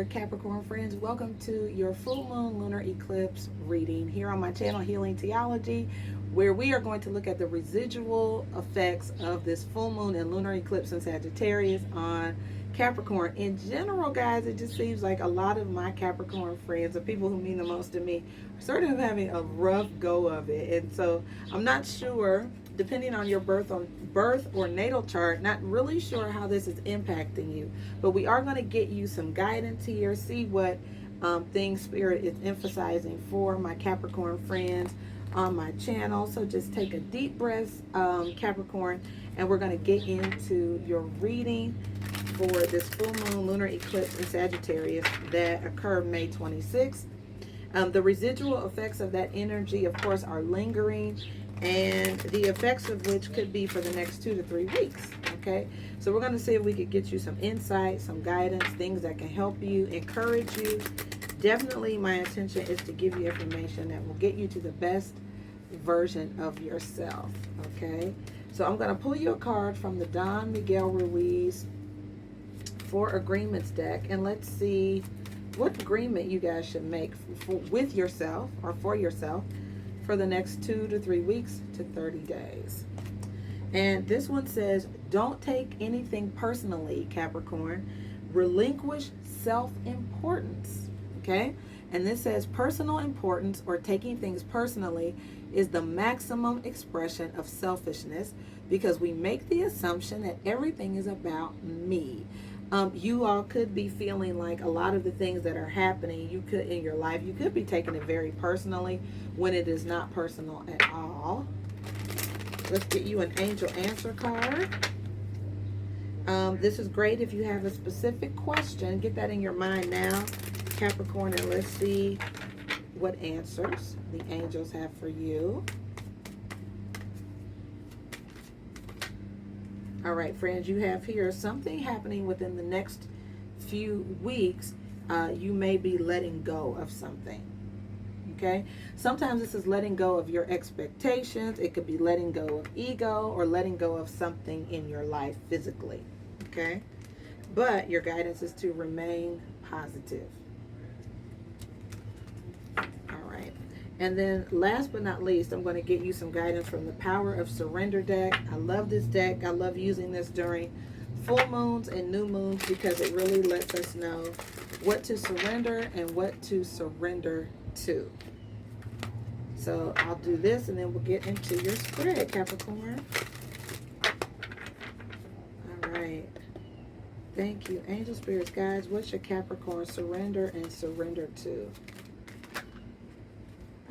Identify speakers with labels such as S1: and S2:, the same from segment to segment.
S1: there, Capricorn friends. Welcome to your full moon lunar eclipse reading here on my channel, Healing Theology, where we are going to look at the residual effects of this full moon and lunar eclipse in Sagittarius on Capricorn. In general, guys, it just seems like a lot of my Capricorn friends, the people who mean the most to me, are sort of having a rough go of it. And so I'm not sure, depending on your birth or natal chart, not really sure how this is impacting you, but we are going to get you some guidance here, see what things Spirit is emphasizing for my Capricorn friends on my channel. So just take a deep breath, Capricorn, and we're going to get into your reading for this full moon lunar eclipse in Sagittarius that occurred May 26th. The residual effects of that energy, of course, are lingering, and the effects of which could be for the next 2 to 3 weeks. Okay, so we're going to see if we could get you some insight, some guidance, things that can help you, encourage you. Definitely my intention is to give you information that will get you to the best version of yourself. Okay, so I'm going to pull you a card from the Don Miguel Ruiz for Agreements deck, and let's see what agreement you guys should make with yourself or for yourself for the next 2 to 3 weeks to 30 days. And this one says, don't take anything personally, Capricorn. Relinquish self-importance. Okay? And this says personal importance or taking things personally is the maximum expression of selfishness because we make the assumption that everything is about me. You all could be feeling like a lot of the things that are happening in your life, you could be taking it very personally when it is not personal at all. Let's get you an angel answer card. This is great if you have a specific question. Get that in your mind now, Capricorn, and let's see what answers the angels have for you. All right, friends, you have here something happening within the next few weeks. You may be letting go of something. Okay? Sometimes this is letting go of your expectations. It could be letting go of ego or letting go of something in your life physically. Okay? But your guidance is to remain positive. And then last but not least, I'm going to get you some guidance from the Power of Surrender deck. I love this deck. I love using this during full moons and new moons because it really lets us know what to surrender and what to surrender to. So I'll do this and then we'll get into your spread, Capricorn. All right. Thank you. Angel Spirits, guides, what's your Capricorn surrender and surrender to?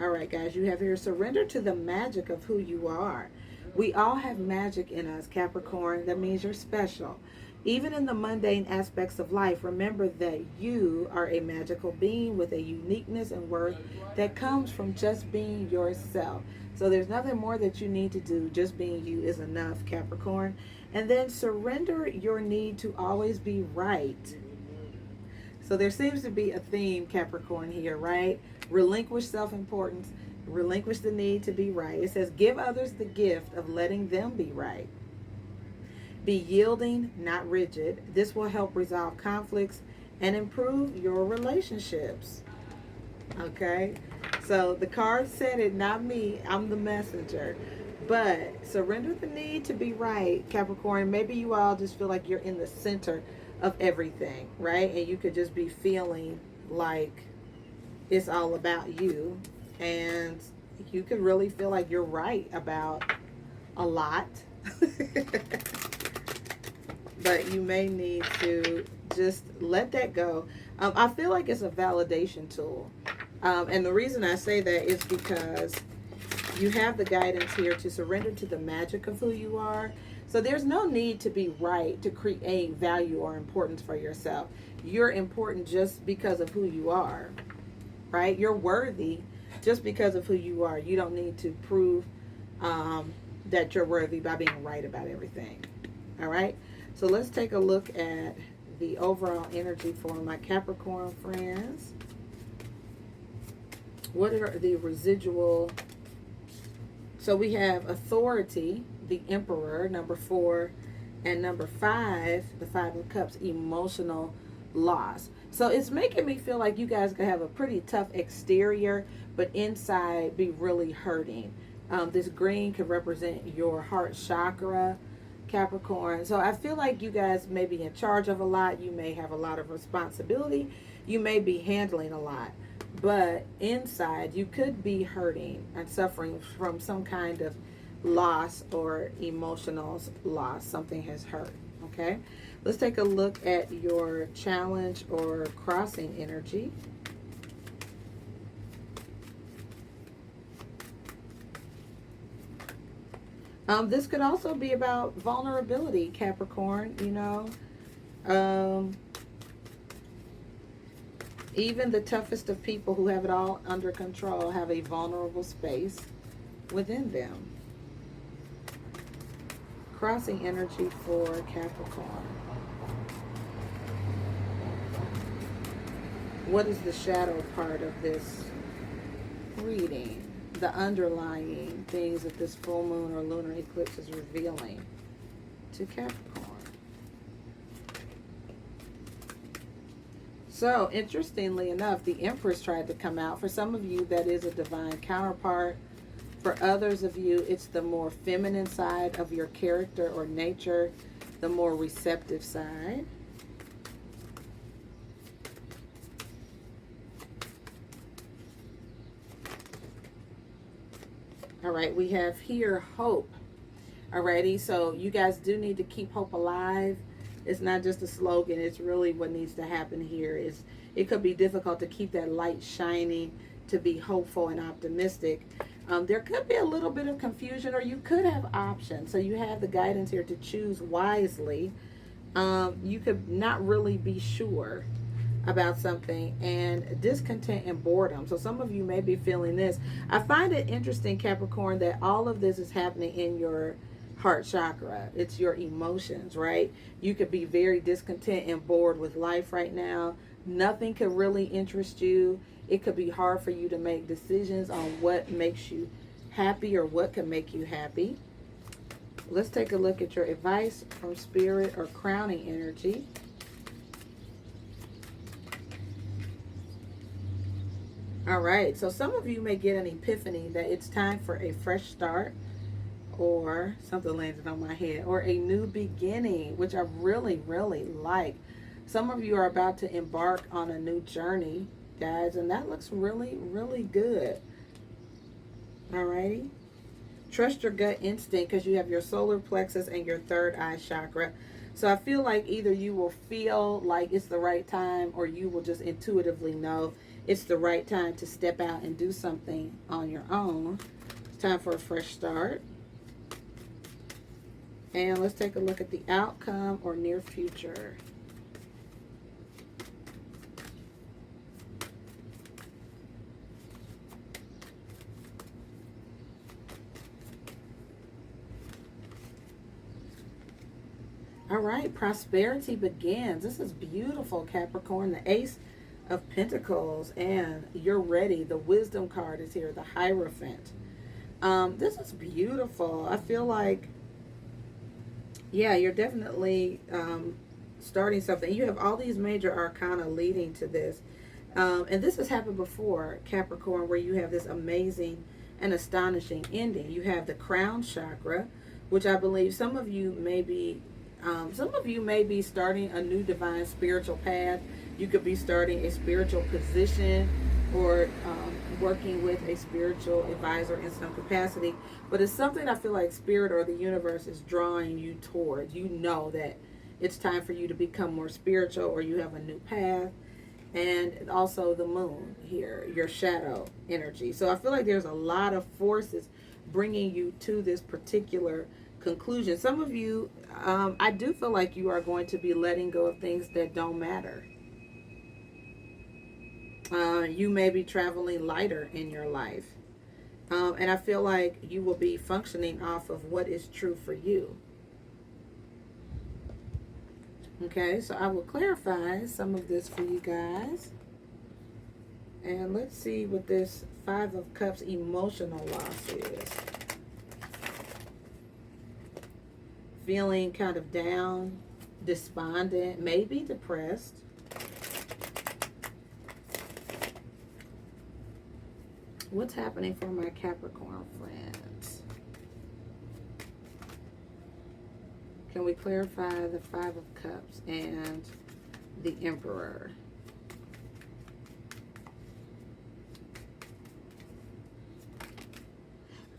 S1: All right, guys, you have here, surrender to the magic of who you are. We all have magic in us, Capricorn. That means you're special. Even in the mundane aspects of life, remember that you are a magical being with a uniqueness and worth that comes from just being yourself. So there's nothing more that you need to do. Just being you is enough, Capricorn. And then surrender your need to always be right. So there seems to be a theme, Capricorn, here, right? Relinquish self-importance. Relinquish the need to be right. It says, give others the gift of letting them be right. Be yielding, not rigid. This will help resolve conflicts and improve your relationships. Okay? So the card said it, not me. I'm the messenger. But surrender the need to be right, Capricorn. Maybe you all just feel like you're in the center of everything, right? And you could just be feeling like it's all about you, and you could really feel like you're right about a lot. But you may need to just let that go. I feel like it's a validation tool, and the reason I say that is because you have the guidance here to surrender to the magic of who you are. So there's no need to be right to create value or importance for yourself. You're important just because of who you are, right? You're worthy just because of who you are. You don't need to prove that you're worthy by being right about everything. All right? So let's take a look at the overall energy for my Capricorn friends. What are the residual? So we have authority, the Emperor, number 4, and number 5, the 5 of Cups, emotional loss. So it's making me feel like you guys could have a pretty tough exterior, but inside be really hurting. This green could represent your heart chakra, Capricorn. So I feel like you guys may be in charge of a lot. You may have a lot of responsibility. You may be handling a lot. But inside, you could be hurting and suffering from some kind of loss or emotional loss. Something has hurt. Okay? Let's take a look at your challenge or crossing energy. This could also be about vulnerability, Capricorn, you know. Even the toughest of people who have it all under control have a vulnerable space within them. Crossing energy for Capricorn. What is the shadow part of this reading? The underlying things that this full moon or lunar eclipse is revealing to Capricorn. So, interestingly enough, the Empress tried to come out. For some of you, that is a divine counterpart. For others of you, it's the more feminine side of your character or nature, the more receptive side. All right, we have here hope. Alrighty, so you guys do need to keep hope alive. It's not just a slogan, it's really what needs to happen here. It could be difficult to keep that light shining, to be hopeful and optimistic. There could be a little bit of confusion, or you could have options. So you have the guidance here to choose wisely. You could not really be sure about something, and discontent and boredom. So some of you may be feeling this. I find it interesting, Capricorn, that all of this is happening in your heart chakra. It's your emotions, right? You could be very discontent and bored with life right now. Nothing could really interest you. It could be hard for you to make decisions on what makes you happy or what can make you happy. Let's take a look at your advice from Spirit or crowning energy. All right, so some of you may get an epiphany that it's time for a fresh start, or something landed on my head, or a new beginning, which I really, really like. Some of you are about to embark on a new journey, guys, and that looks really, really good. All righty. Trust your gut instinct, because you have your solar plexus and your third eye chakra. So I feel like either you will feel like it's the right time, or you will just intuitively know it's the right time to step out and do something on your own. It's time for a fresh start. And let's take a look at the outcome or near future. All right, prosperity begins. This is beautiful, Capricorn. The Ace of Pentacles, and you're ready. The Wisdom card is here, the Hierophant. This is beautiful. I feel like, yeah, you're definitely starting something. You have all these major arcana leading to this. And this has happened before, Capricorn, where you have this amazing and astonishing ending. You have the crown chakra, which I believe some of you may be starting a new divine spiritual path. You could be starting a spiritual position, or working with a spiritual advisor in some capacity. But it's something I feel like Spirit or the universe is drawing you towards. You know that it's time for you to become more spiritual, or you have a new path. And also the moon here, your shadow energy. So I feel like there's a lot of forces bringing you to this particular conclusion. Some of you, I do feel like you are going to be letting go of things that don't matter. You may be traveling lighter in your life. And I feel like you will be functioning off of what is true for you. Okay, so I will clarify some of this for you guys. And let's see what this Five of Cups emotional loss is. Feeling kind of down, despondent, maybe depressed. What's happening for my Capricorn friends? Can we clarify the Five of Cups and the Emperor?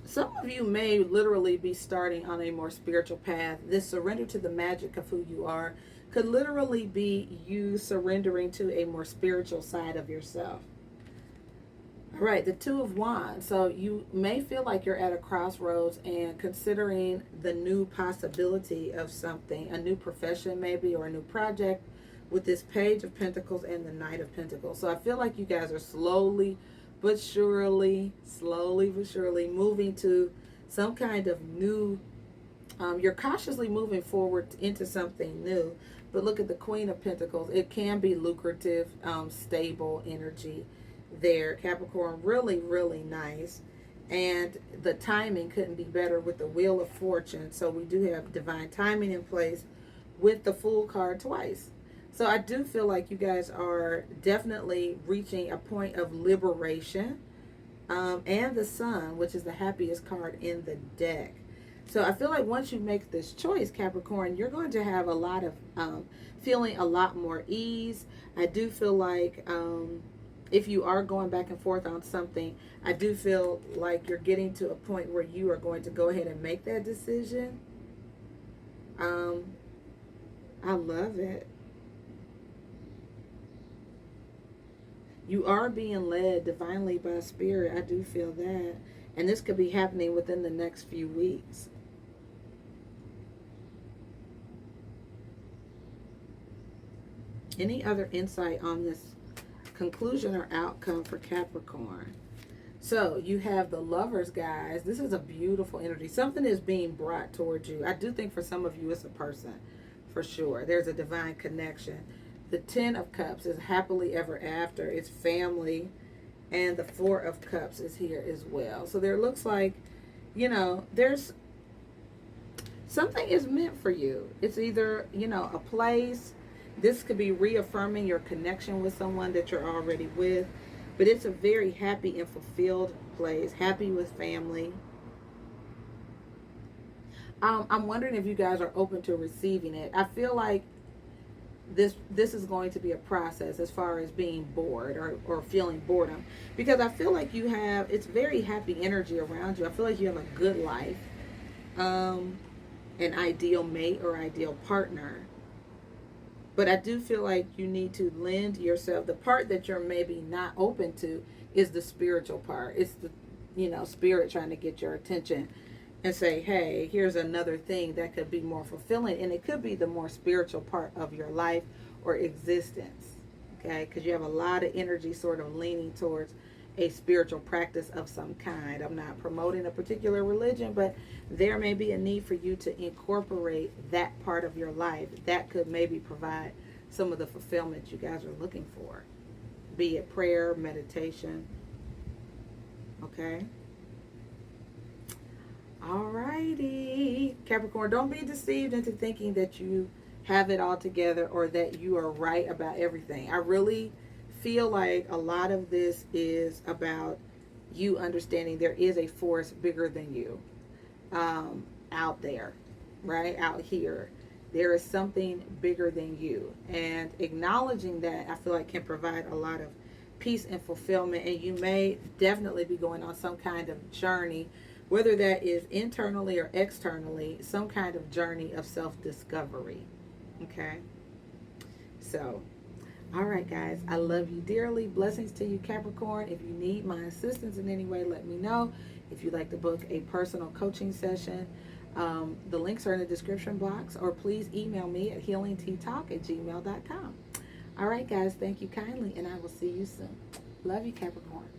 S1: Some of you may literally be starting on a more spiritual path. This surrender to the magic of who you are could literally be you surrendering to a more spiritual side of yourself. All right, the Two of Wands. So you may feel like you're at a crossroads and considering the new possibility of something, a new profession maybe, or a new project with this Page of Pentacles and the Knight of Pentacles. So I feel like you guys are slowly but surely moving to some kind of new, you're cautiously moving forward into something new. But look at the Queen of Pentacles. It can be lucrative, stable energy there. Capricorn, really nice. And the timing couldn't be better with the Wheel of Fortune. So we do have divine timing in place with the Fool card twice. So I do feel like you guys are definitely reaching a point of liberation. And the Sun, which is the happiest card in the deck. So I feel like once you make this choice, Capricorn, you're going to have a lot of feeling a lot more ease. I do feel like if you are going back and forth on something, I do feel like you're getting to a point where you are going to go ahead and make that decision. I love it. You are being led divinely by Spirit. I do feel that. And this could be happening within the next few weeks. Any other insight on this conclusion or outcome for Capricorn? So you have the Lovers, guys. This is a beautiful energy. Something is being brought towards you. I do think for some of you it's a person, for sure. There's a divine connection. The Ten of Cups is happily ever after. It's family. And the Four of Cups is here as well. So there looks like, you know, there's something is meant for you. It's either, you know, a place. This could be reaffirming your connection with someone that you're already with. But it's a very happy and fulfilled place. Happy with family. I'm wondering if you guys are open to receiving it. I feel like this is going to be a process as far as being bored or feeling boredom, because I feel like you have, it's very happy energy around you. I feel like you have a good life, an ideal mate or ideal partner, but I do feel like you need to lend yourself. The part that you're maybe not open to is the spiritual part. It's the, you know, Spirit trying to get your attention and say, hey, here's another thing that could be more fulfilling. And it could be the more spiritual part of your life or existence. Okay? Because you have a lot of energy sort of leaning towards a spiritual practice of some kind. I'm not promoting a particular religion, but there may be a need for you to incorporate that part of your life. That could maybe provide some of the fulfillment you guys are looking for. Be it prayer, meditation. Okay? Alrighty, Capricorn, don't be deceived into thinking that you have it all together or that you are right about everything. I really feel like a lot of this is about you understanding there is a force bigger than you out there, right? Out here. There is something bigger than you. And acknowledging that, I feel like, can provide a lot of peace and fulfillment. And you may definitely be going on some kind of journey, whether that is internally or externally, some kind of journey of self-discovery. Okay? So, all right, guys. I love you dearly. Blessings to you, Capricorn. If you need my assistance in any way, let me know. If you'd like to book a personal coaching session, the links are in the description box, or please email me at healingteatalk@gmail.com. All right, guys. Thank you kindly, and I will see you soon. Love you, Capricorn.